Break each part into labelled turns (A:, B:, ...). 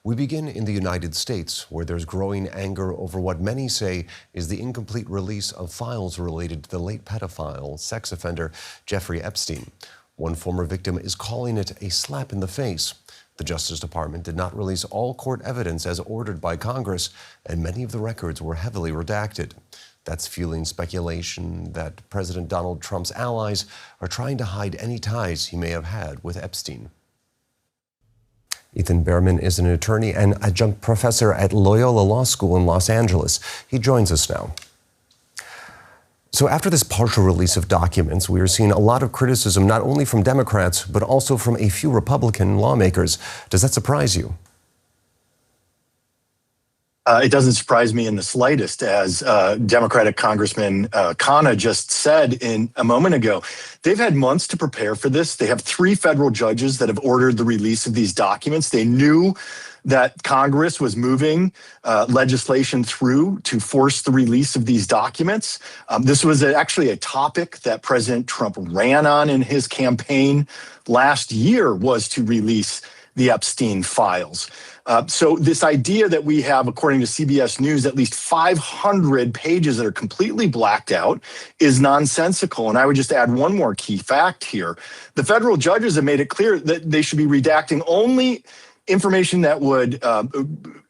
A: We begin in the United States, where there's growing anger over what many say is the incomplete release of files related to the late pedophile sex offender Jeffrey Epstein. One former victim is calling it a slap in the face. The Justice Department did not release all court evidence as ordered by Congress, and many of the records were heavily redacted. That's fueling speculation that President Donald Trump's allies are trying to hide any ties he may have had with Epstein. Bearman is an attorney and adjunct professor at Loyola Law School in Los Angeles. He joins us now. So after this partial release of documents, we are seeing a lot of criticism, not only from Democrats, but also from a few Republican lawmakers. Does that surprise you?
B: It doesn't surprise me in the slightest, as Democratic Congressman Khanna just said a moment ago. They've had months to prepare for this. They have 3 federal judges that have ordered the release of these documents. They knew that Congress was moving legislation through to force the release of these documents. This was actually a topic that President Trump ran on in his campaign last year, was to release the Epstein files. So this idea that we have, according to CBS News, at least 500 pages that are completely blacked out is nonsensical. And I would just add one more key fact here. The federal judges have made it clear that they should be redacting only information that would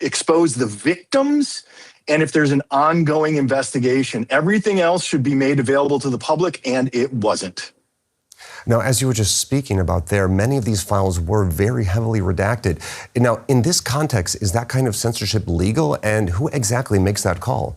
B: expose the victims, and if there's an ongoing investigation. Everything else should be made available to the public, and it wasn't.
A: Now, as you were just speaking about there, many of these files were very heavily redacted. Now, in this context, is that kind of censorship legal, and who exactly makes that call?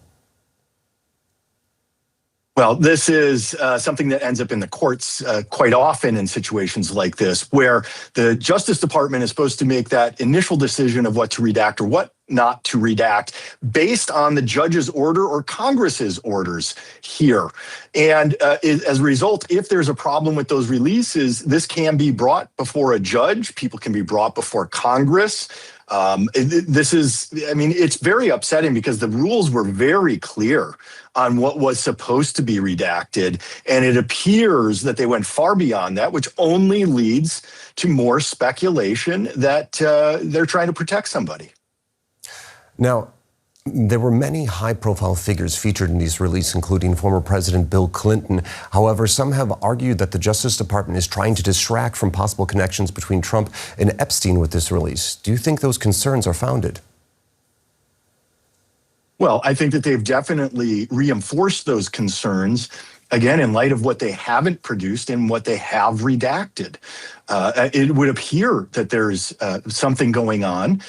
B: Well, this is something that ends up in the courts quite often in situations like this, where the Justice Department is supposed to make that initial decision of what to redact or what not to redact based on the judge's order or Congress's orders here. And as a result, if there's a problem with those releases, this can be brought before a judge. People can be brought before Congress. It's very upsetting because the rules were very clear on what was supposed to be redacted, and it appears that they went far beyond that, which only leads to more speculation that they're trying to protect somebody.
A: Now, there were many high-profile figures featured in these releases, including former President Bill Clinton. However, some have argued that the Justice Department is trying to distract from possible connections between Trump and Epstein with this release. Do you think those concerns are founded?
B: Well, I think that they've definitely reinforced those concerns, again, in light of what they haven't produced and what they have redacted. It would appear that there's something going on.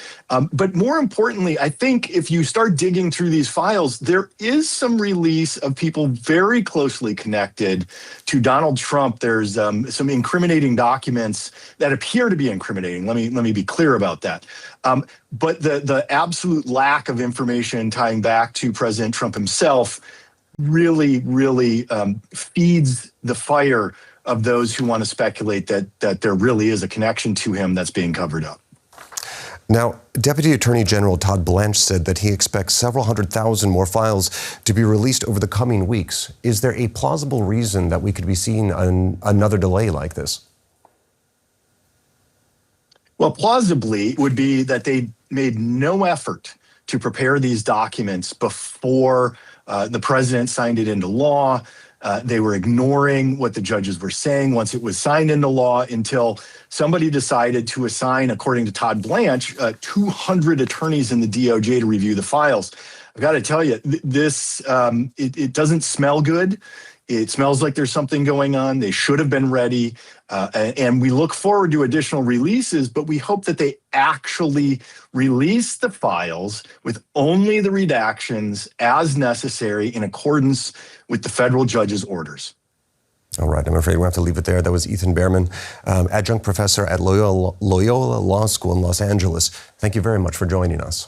B: But more importantly, I think if you start digging through these files, there is some release of people very closely connected to Donald Trump. There's some incriminating documents that appear to be incriminating. Let me be clear about that. But the absolute lack of information tying back to President Trump himself really feeds the fire of those who want to speculate that there really is a connection to him that's being covered up.
A: Now, Deputy Attorney General Todd Blanche said that he expects several 100,000 more files to be released over the coming weeks. Is there a plausible reason that we could be seeing another delay like this?
B: Well, plausibly would be that they made no effort to prepare these documents before the president signed it into law. They were ignoring what the judges were saying once it was signed into law until somebody decided to assign, according to Todd Blanche, 200 attorneys in the DOJ to review the files. I've got to tell you, this it doesn't smell good. It smells like there's something going on. They should have been ready. And we look forward to additional releases, but we hope that they actually release the files with only the redactions as necessary in accordance with the federal judge's orders.
A: All right, I'm afraid we'll have to leave it there. That was Bearman, adjunct professor at Loyola Law School in Los Angeles. Thank you very much for joining us.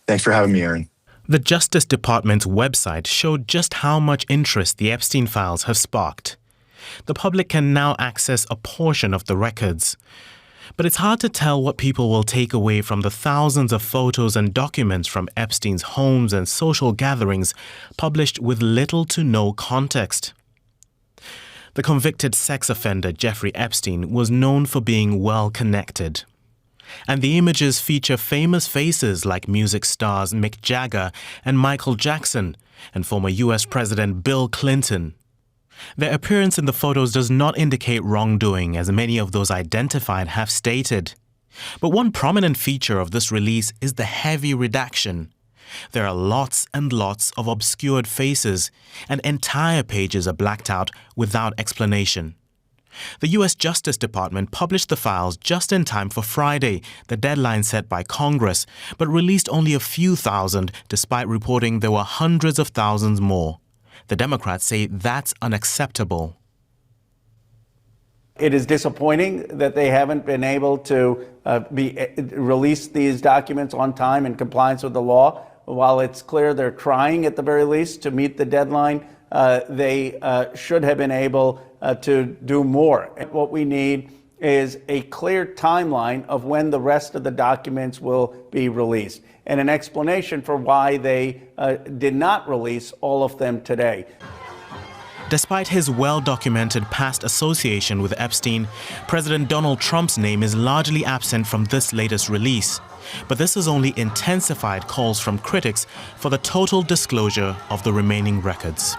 B: Thanks for having me, Aaron.
C: The Justice Department's website showed just how much interest the Epstein files have sparked. The public can now access a portion of the records. But it's hard to tell what people will take away from the thousands of photos and documents from Epstein's homes and social gatherings published with little to no context. The convicted sex offender Jeffrey Epstein was known for being well connected. And the images feature famous faces like music stars Mick Jagger and Michael Jackson, and former U.S. President Bill Clinton. Their appearance in the photos does not indicate wrongdoing, as many of those identified have stated. But one prominent feature of this release is the heavy redaction. There are lots and lots of obscured faces, and entire pages are blacked out without explanation. The U.S. Justice Department published the files just in time for Friday, the deadline set by Congress, but released only a few thousand, despite reporting there were hundreds of thousands more. The Democrats say that's unacceptable.
D: It is disappointing that they haven't been able to release these documents on time in compliance with the law. While it's clear they're trying at the very least to meet the deadline, they should have been able to do more. What we need is a clear timeline of when the rest of the documents will be released, and an explanation for why they did not release all of them today.
C: Despite his well-documented past association with Epstein, President Donald Trump's name is largely absent from this latest release. But this has only intensified calls from critics for the total disclosure of the remaining records.